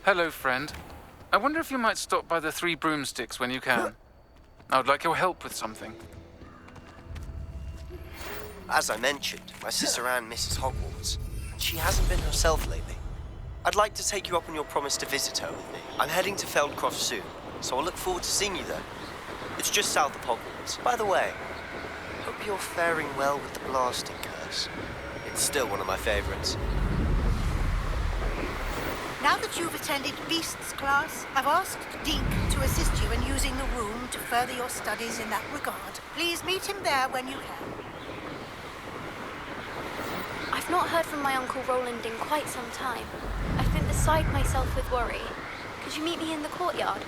Hello, friend. I wonder if you might stop by the Three Broomsticks when you can. I would like your help with something. As I mentioned, my sister Anne misses Hogwarts, and she hasn't been herself lately. I'd like to take you up on your promise to visit her with me. I'm heading to Feldcroft soon, so I'll look forward to seeing you there. It's just south of Hogwarts. By the way, hope you're faring well with the blasting curse. It's still one of my favorites. Now that you've attended Beasts class, I've asked Deke to assist you in using the room to further your studies in that regard. Please meet him there when you can. I've not heard from my Uncle Roland in quite some time. I've been beside myself with worry. Could you meet me in the courtyard?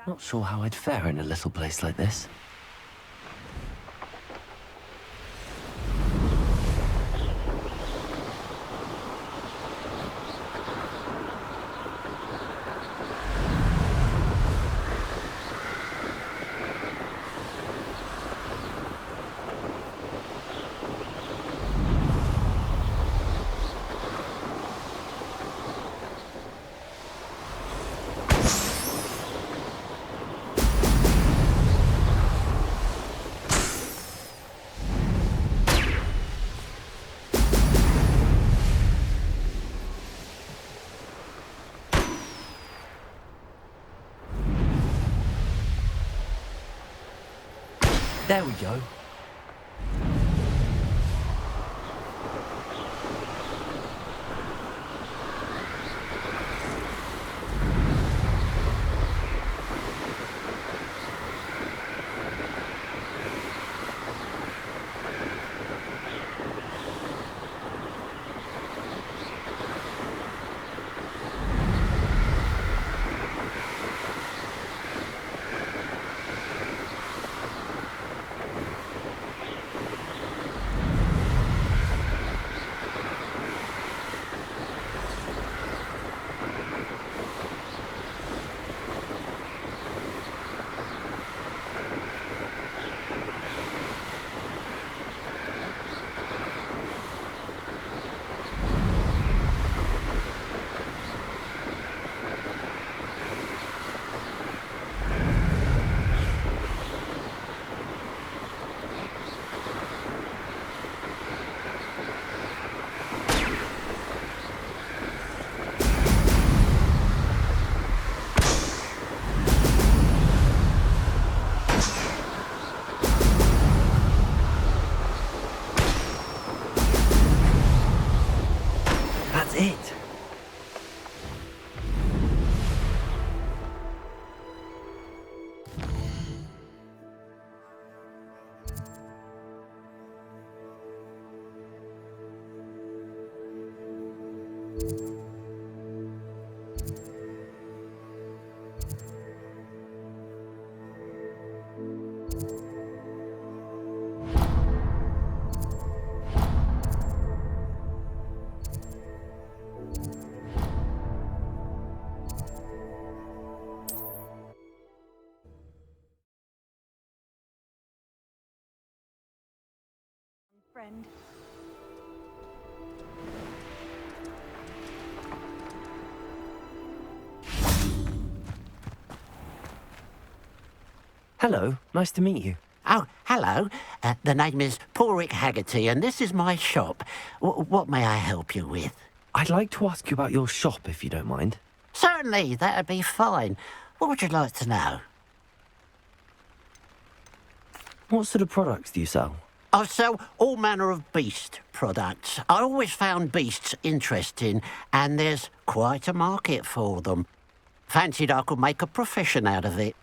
Not sure how I'd fare in a little place like this. There we go. That's it. Friend. Hello, nice to meet you. Oh, hello. The name is Porrick Haggerty, and this is my shop. What may I help you with? I'd like to ask you about your shop, if you don't mind. Certainly, that'd be fine. What would you like to know? What sort of products do you sell? I sell all manner of beast products. I always found beasts interesting, and there's quite a market for them. Fancied I could make a profession out of it.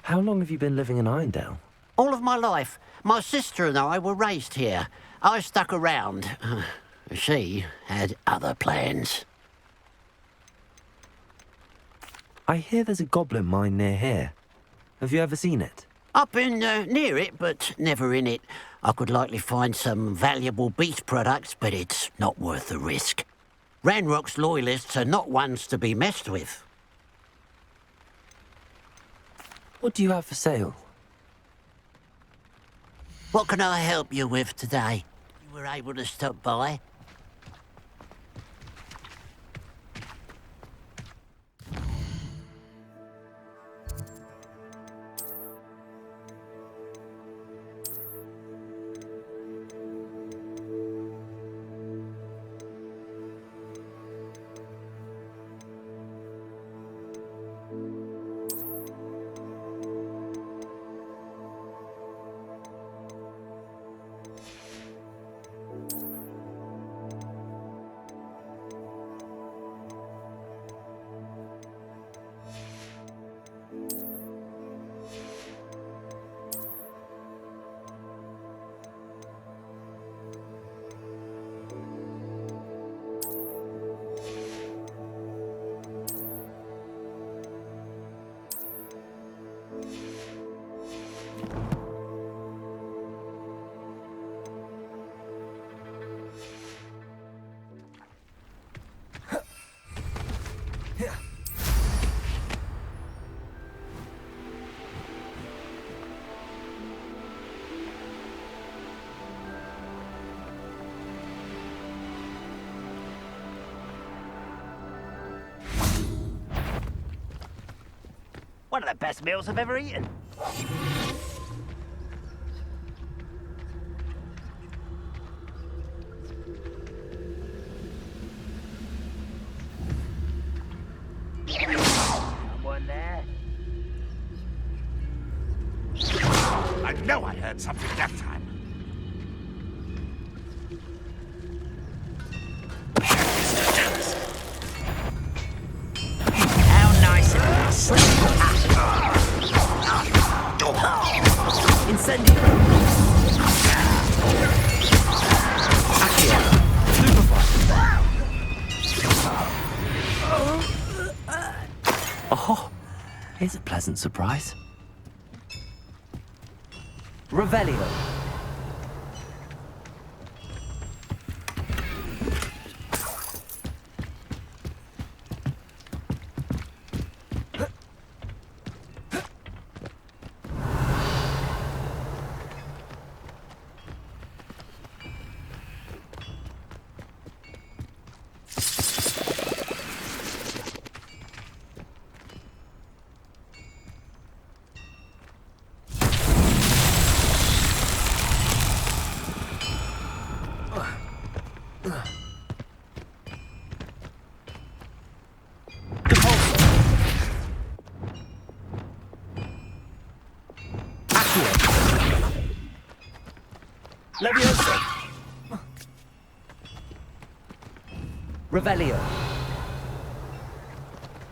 How long have you been living in Irondale? All of my life, my sister and I were raised here. I stuck around. She had other plans. I hear there's a goblin mine near here. Have you ever seen it? I've been near it, but never in it. I could likely find some valuable beast products, but it's not worth the risk. Ranrock's loyalists are not ones to be messed with. What do you have for sale? What can I help you with today? You were able to stop by? One of the best meals I've ever eaten. Someone there? I know I heard something that time. How nice of us. Incendio. Oh, here's a pleasant surprise. Revelio. Leviosa. Revelio.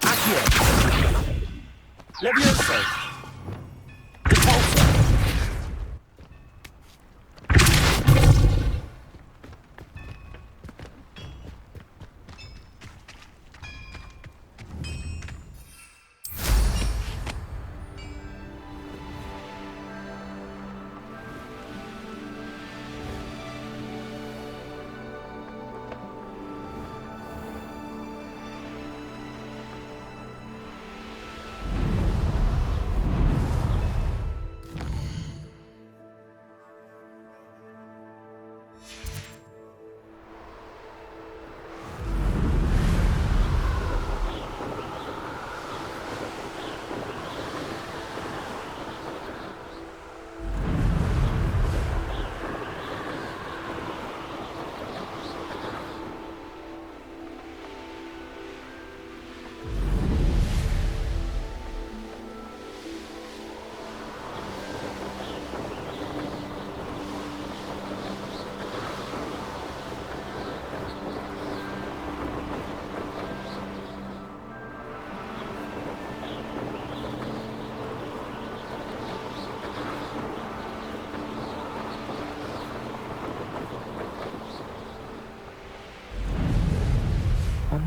Accio. Leviosa.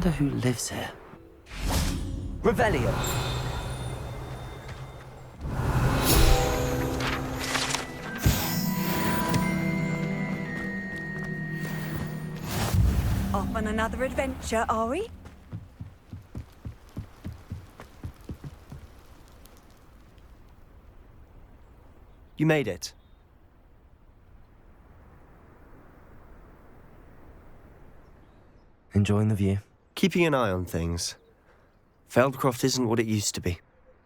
wonder who lives here. Revelio. Off on another adventure, are we? You made it. Enjoying the view? Keeping an eye on things. Feldcroft isn't what it used to be.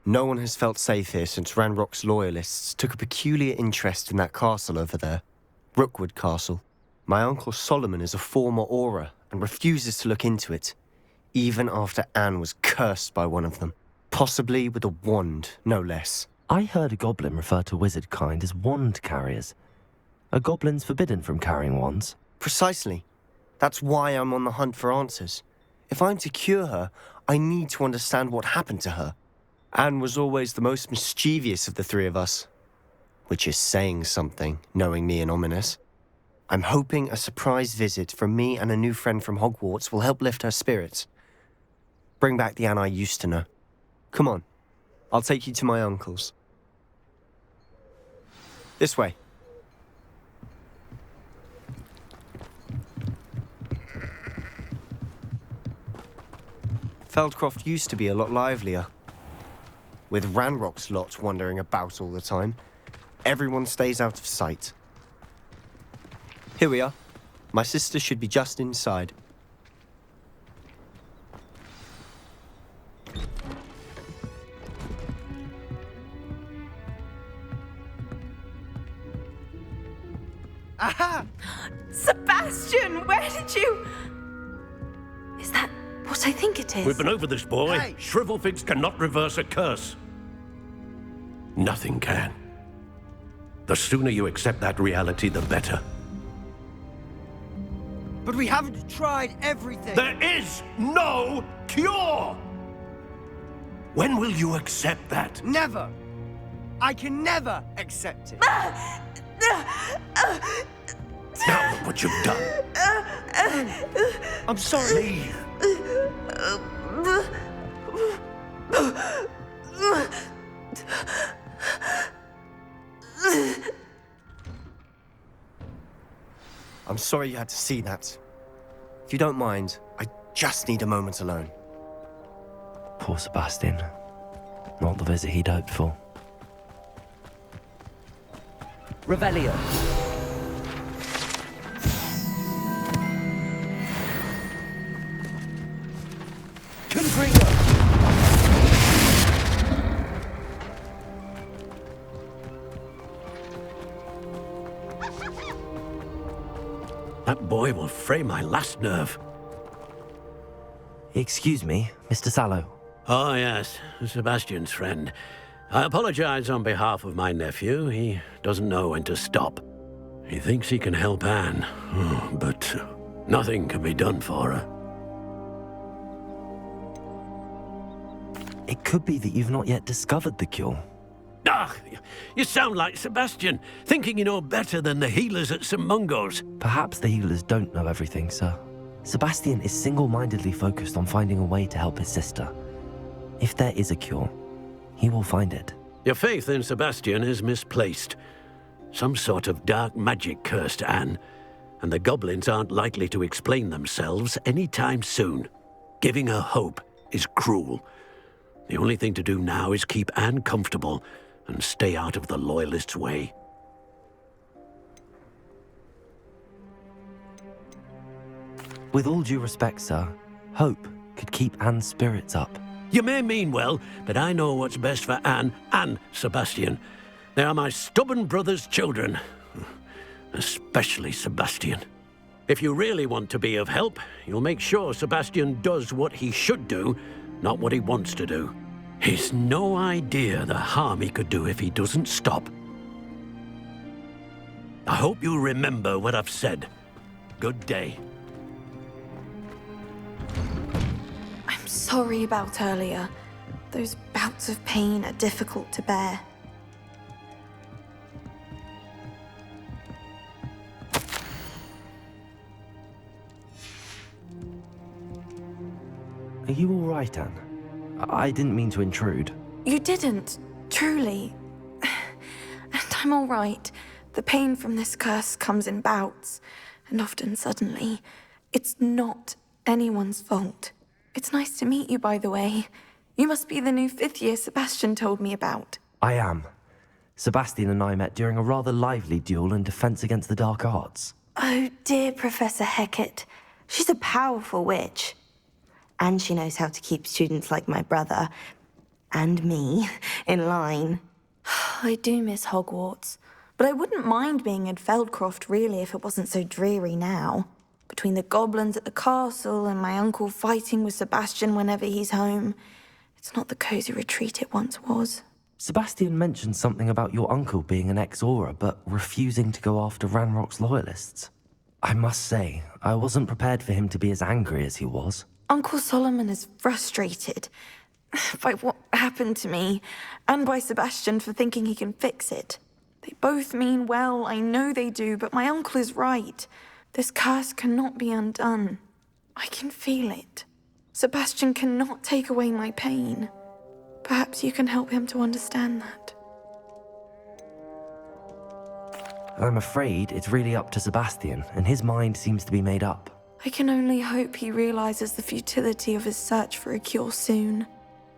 No one has felt safe here since Ranrock's loyalists took a peculiar interest in that castle over there. Rookwood Castle. My Uncle Solomon is a former Auror and refuses to look into it, even after Anne was cursed by one of them. Possibly with a wand, no less. I heard a goblin refer to wizard kind as wand carriers. Are goblins forbidden from carrying wands? Precisely. That's why I'm on the hunt for answers. If I'm to cure her, I need to understand what happened to her. Anne was always the most mischievous of the three of us. Which is saying something, knowing me and Ominous. I'm hoping a surprise visit from me and a new friend from Hogwarts will help lift her spirits. Bring back the Anne I used to know. Come on, I'll take you to my uncle's. This way. Feldcroft used to be a lot livelier. With Ranrock's lot wandering about all the time, everyone stays out of sight. Here we are. My sister should be just inside. Aha! Sebastian, where did you... Is that what I think it is? We've been over this, boy. Hey. Shrivelfigs cannot reverse a curse. Nothing can. The sooner you accept that reality, the better. But we haven't tried everything. There is no cure! When will you accept that? Never. I can never accept it. Now look what you've done. I'm sorry. Leave. I'm sorry you had to see that. If you don't mind, I just need a moment alone. Poor Sebastian. Not the visit he'd hoped for. Revelio. Confringo. That boy will fray my last nerve. Excuse me, Mr. Sallow. Oh, yes, Sebastian's friend. I apologize on behalf of my nephew. He doesn't know when to stop. He thinks he can help Anne, but nothing can be done for her. It could be that you've not yet discovered the cure. Ah, you sound like Sebastian, thinking you know better than the healers at St. Mungo's. Perhaps the healers don't know everything, sir. Sebastian is single-mindedly focused on finding a way to help his sister. If there is a cure, he will find it. Your faith in Sebastian is misplaced. Some sort of dark magic cursed Anne, and the goblins aren't likely to explain themselves anytime soon. Giving her hope is cruel. The only thing to do now is keep Anne comfortable and stay out of the Loyalists' way. With all due respect, sir, hope could keep Anne's spirits up. You may mean well, but I know what's best for Anne and Sebastian. They are my stubborn brother's children. Especially Sebastian. If you really want to be of help, you'll make sure Sebastian does what he should do, not what he wants to do. He's no idea the harm he could do if he doesn't stop. I hope you remember what I've said. Good day. I'm sorry about earlier. Those bouts of pain are difficult to bear. Are you all right, Anne? I didn't mean to intrude. You didn't, truly. And I'm all right. The pain from this curse comes in bouts, and often suddenly. It's not anyone's fault. It's nice to meet you, by the way. You must be the new 5th year Sebastian told me about. I am. Sebastian and I met during a rather lively duel in Defense Against the Dark Arts. Oh, dear Professor Hecat. She's a powerful witch. And she knows how to keep students like my brother, and me, in line. I do miss Hogwarts, but I wouldn't mind being in Feldcroft, really, if it wasn't so dreary now. Between the goblins at the castle and my uncle fighting with Sebastian whenever he's home, it's not the cozy retreat it once was. Sebastian mentioned something about your uncle being an ex-Auror, but refusing to go after Ranrock's loyalists. I must say, I wasn't prepared for him to be as angry as he was. Uncle Solomon is frustrated by what happened to me, and by Sebastian for thinking he can fix it. They both mean well, I know they do, but my uncle is right. This curse cannot be undone. I can feel it. Sebastian cannot take away my pain. Perhaps you can help him to understand that. I'm afraid it's really up to Sebastian, and his mind seems to be made up. I can only hope he realizes the futility of his search for a cure soon.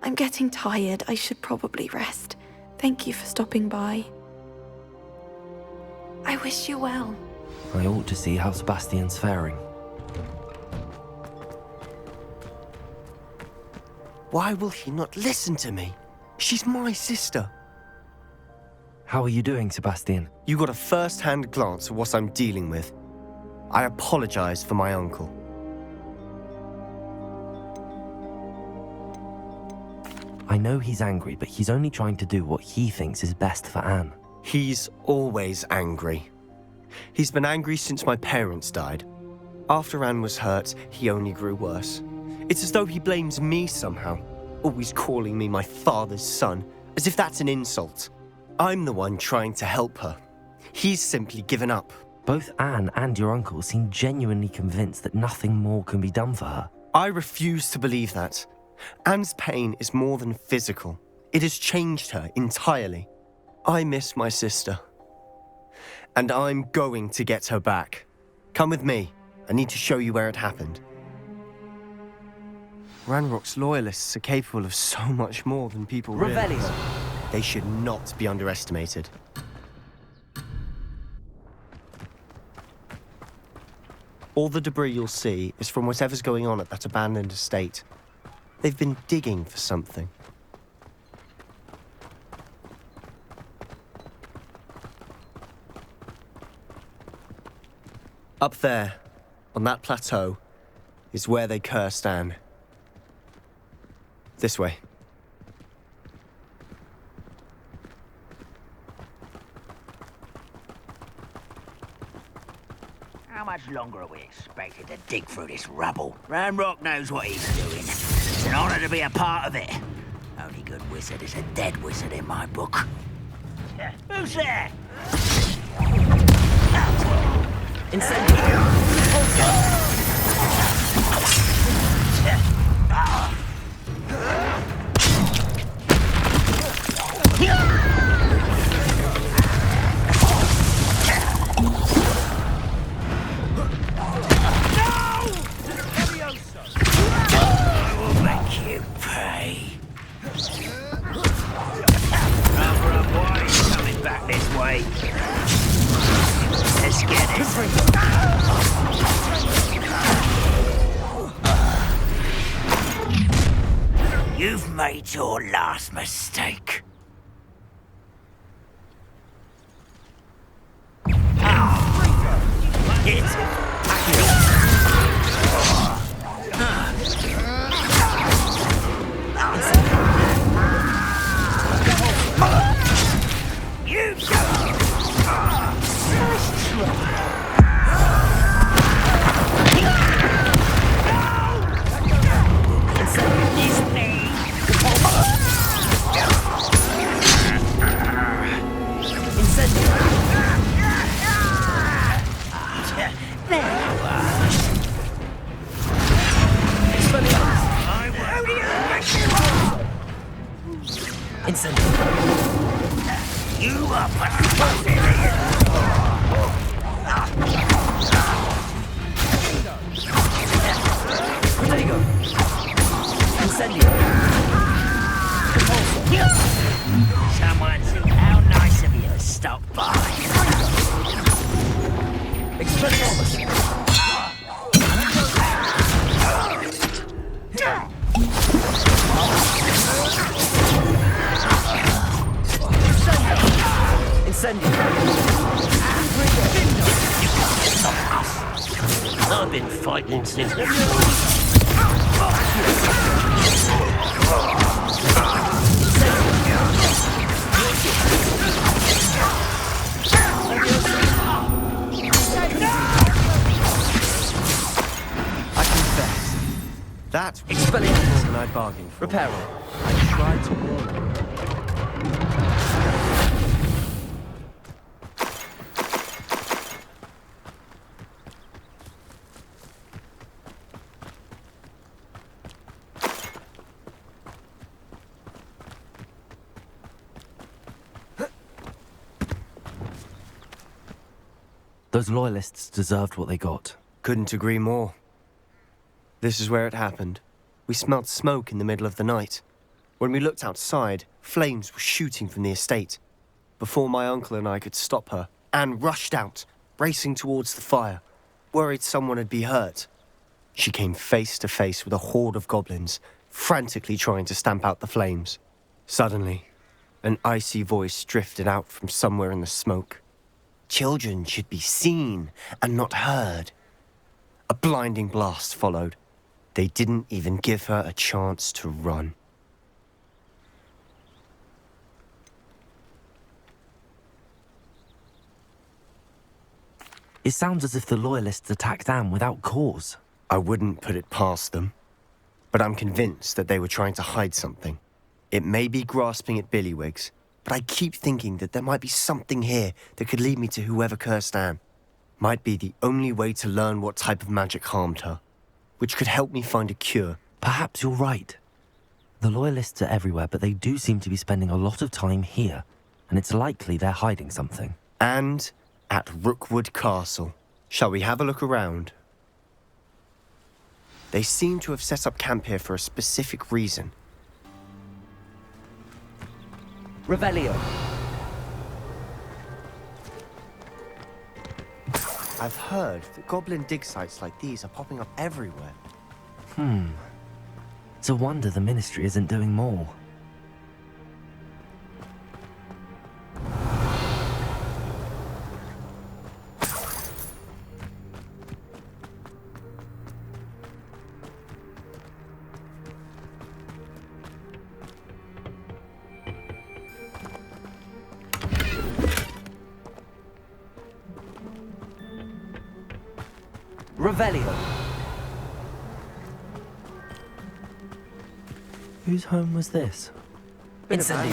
I'm getting tired. I should probably rest. Thank you for stopping by. I wish you well. I ought to see how Sebastian's faring. Why will he not listen to me? She's my sister. How are you doing, Sebastian? You got a first-hand glance at what I'm dealing with. I apologize for my uncle. I know he's angry, but he's only trying to do what he thinks is best for Anne. He's always angry. He's been angry since my parents died. After Anne was hurt, he only grew worse. It's as though he blames me somehow, always calling me my father's son, as if that's an insult. I'm the one trying to help her. He's simply given up. Both Anne and your uncle seem genuinely convinced that nothing more can be done for her. I refuse to believe that. Anne's pain is more than physical. It has changed her entirely. I miss my sister. And I'm going to get her back. Come with me. I need to show you where it happened. Ranrock's loyalists are capable of so much more than people realize. They should not be underestimated. All the debris you'll see is from whatever's going on at that abandoned estate. They've been digging for something. Up there, on that plateau, is where they cursed Anne. This way. How much longer are we expected to dig through this rubble? Ranrock knows what he's doing. It's an honor to be a part of it. Only good wizard is a dead wizard in my book. Who's there? You've made your last mistake. Incendio. You are pathetic. Protego. Incendio. Someone said, how nice of you to stop by. Expelliarmus. Incendio. I've been fighting since... I confess, that was Expelliarmus. more than I bargained for. Reparo. I tried to warn you. Those loyalists deserved what they got. Couldn't agree more. This is where it happened. We smelled smoke in the middle of the night. When we looked outside, flames were shooting from the estate. Before my uncle and I could stop her, Anne rushed out, racing towards the fire, worried someone would be hurt. She came face to face with a horde of goblins, frantically trying to stamp out the flames. Suddenly, an icy voice drifted out from somewhere in the smoke. Children should be seen and not heard. A blinding blast followed. They didn't even give her a chance to run. It sounds as if the loyalists attacked Anne without cause. I wouldn't put it past them, but I'm convinced that they were trying to hide something. It may be grasping at Billywigs, but I keep thinking that there might be something here that could lead me to whoever cursed Anne. Might be the only way to learn what type of magic harmed her, which could help me find a cure. Perhaps you're right. The loyalists are everywhere, but they do seem to be spending a lot of time here, and it's likely they're hiding something. And at Rookwood Castle. Shall we have a look around? They seem to have set up camp here for a specific reason. Revelio. I've heard that goblin dig sites like these are popping up everywhere. It's a wonder the Ministry isn't doing more. Revelio. Whose home was this? Incendio.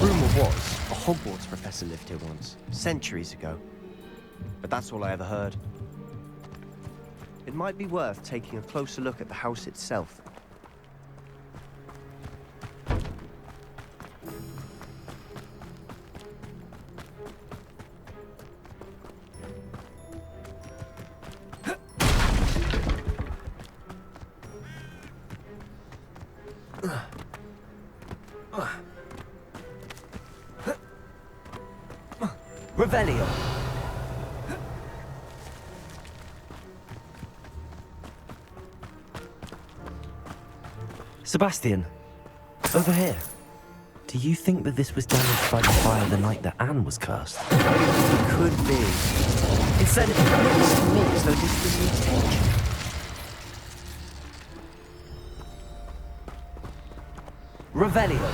Rumour was a Hogwarts professor lived here once, centuries ago. But that's all I ever heard. It might be worth taking a closer look at the house itself. Revelio. Sebastian, over here. Do you think that this was damaged by the fire the night that Anne was cursed? It could be. It looks to me as though this was intentional. Revelio.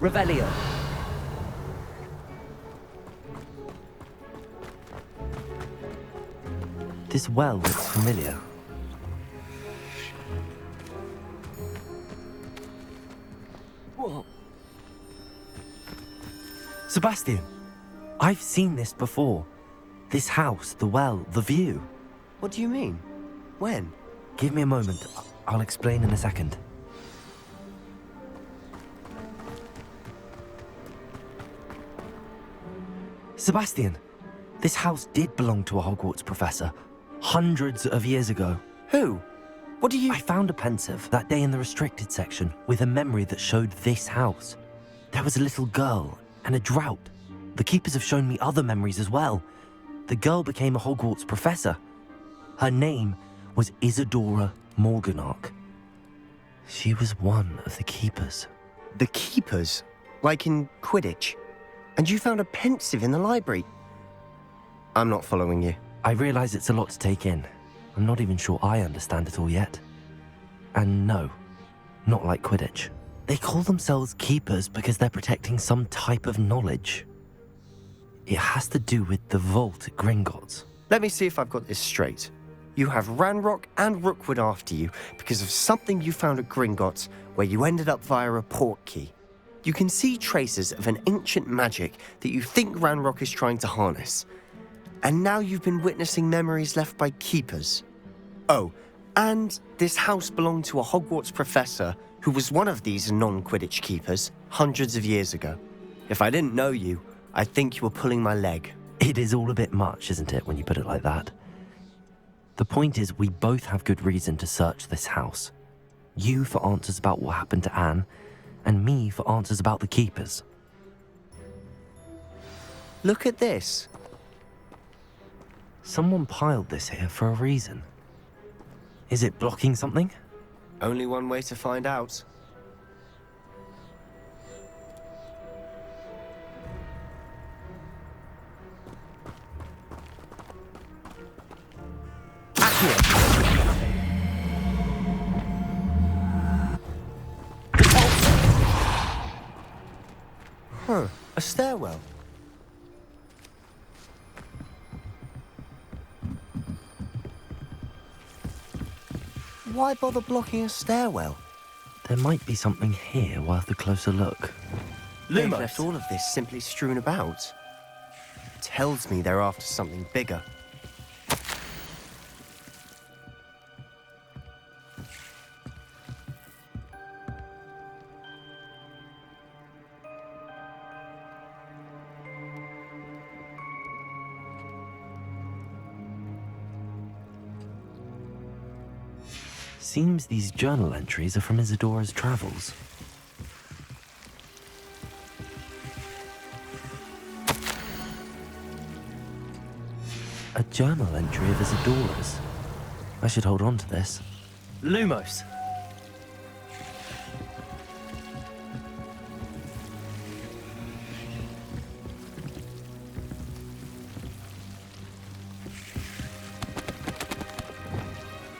Revelio. This well looks familiar. Whoa. Sebastian, I've seen this before. This house, the well, the view. What do you mean? When? Give me a moment. I'll explain in a second. Sebastian, this house did belong to a Hogwarts professor hundreds of years ago. Who? What do you... I found a pensive that day in the restricted section with a memory that showed this house. There was a little girl and a drought. The keepers have shown me other memories as well. The girl became a Hogwarts professor. Her name was Isadora Morganach. She was one of the keepers. The keepers? Like in Quidditch? And you found a pensive in the library? I'm not following you. I realize it's a lot to take in. I'm not even sure I understand it all yet. And no, not like Quidditch. They call themselves keepers because they're protecting some type of knowledge. It has to do with the vault at Gringotts. Let me see if I've got this straight. You have Ranrock and Rookwood after you because of something you found at Gringotts where you ended up via a port key. You can see traces of an ancient magic that you think Ranrock is trying to harness. And now you've been witnessing memories left by keepers. Oh, and this house belonged to a Hogwarts professor who was one of these non-Quidditch keepers hundreds of years ago. If I didn't know you, I'd think you were pulling my leg. It is all a bit much, isn't it, when you put it like that? The point is, we both have good reason to search this house. You for answers about what happened to Anne, and me for answers about the keepers. Look at this. Someone piled this here for a reason. Is it blocking something? Only one way to find out. Huh, a stairwell. Why bother blocking a stairwell? There might be something here worth a closer look. They've left all of this simply strewn about. Tells me they're after something bigger. Seems these journal entries are from Isadora's travels. A journal entry of Isadora's. I should hold on to this. Lumos.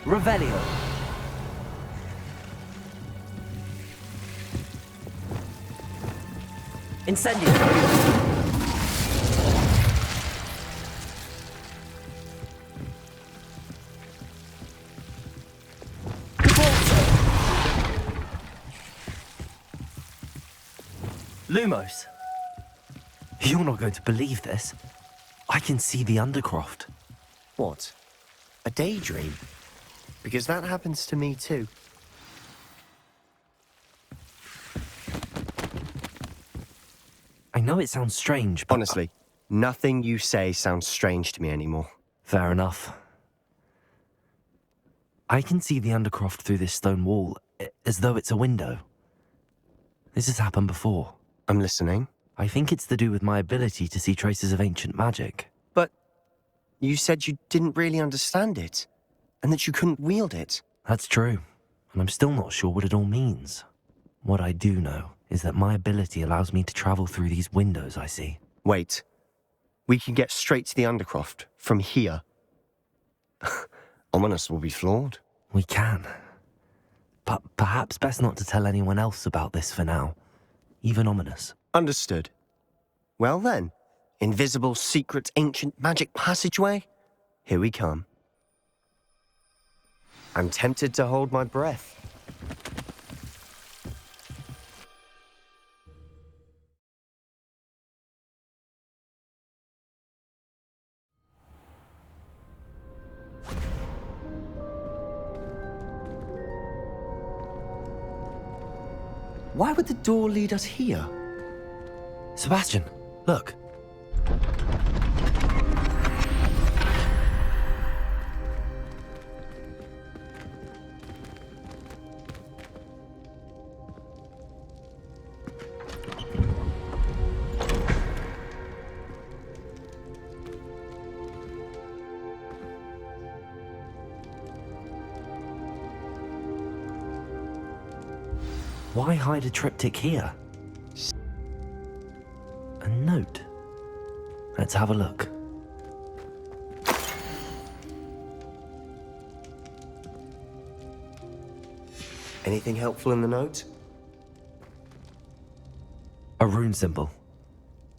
Revelio. Incendio. Lumos. You're not going to believe this. I can see the Undercroft. What? A daydream? Because that happens to me too. I know it sounds strange, but... Honestly, nothing you say sounds strange to me anymore. Fair enough. I can see the Undercroft through this stone wall, as though it's a window. This has happened before. I'm listening. I think it's to do with my ability to see traces of ancient magic. But you said you didn't really understand it, and that you couldn't wield it. That's true, and I'm still not sure what it all means. What I do know is that my ability allows me to travel through these windows I see. Wait. We can get straight to the Undercroft from here. Ominous will be flawed. We can. But perhaps best not to tell anyone else about this for now. even ominous. Understood. Well then, invisible, secret, ancient magic passageway? Here we come. I'm tempted to hold my breath. Why would the door lead us here? Sebastian, look. Why hide a triptych here? A note. Let's have a look. Anything helpful in the note? A rune symbol.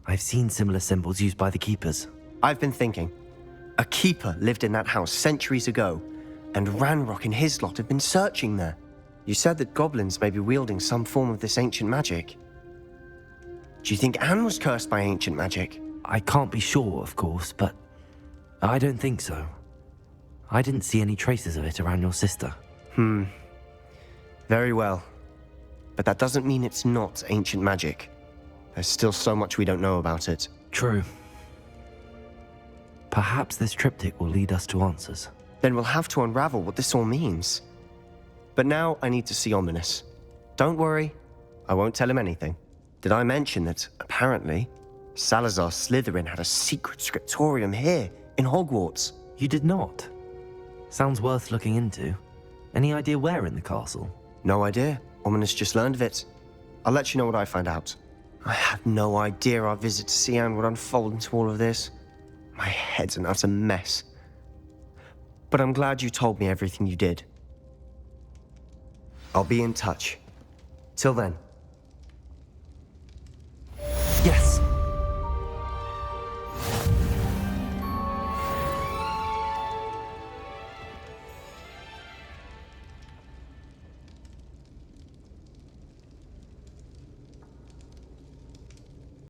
I've seen similar symbols used by the keepers. I've been thinking. A keeper lived in that house centuries ago, and Ranrock and his lot have been searching there. You said that goblins may be wielding some form of this ancient magic. Do you think Anne was cursed by ancient magic? I can't be sure, of course, but I don't think so. I didn't see any traces of it around your sister. Very well. But that doesn't mean it's not ancient magic. There's still so much we don't know about it. True. Perhaps this triptych will lead us to answers. Then we'll have to unravel what this all means. But now I need to see Ominous. Don't worry, I won't tell him anything. Did I mention that, apparently, Salazar Slytherin had a secret scriptorium here in Hogwarts? You did not. Sounds worth looking into. Any idea where in the castle? No idea. Ominous just learned of it. I'll let you know what I find out. I had no idea our visit to see Anne would unfold into all of this. My head's an utter mess. But I'm glad you told me everything you did. I'll be in touch. Till then.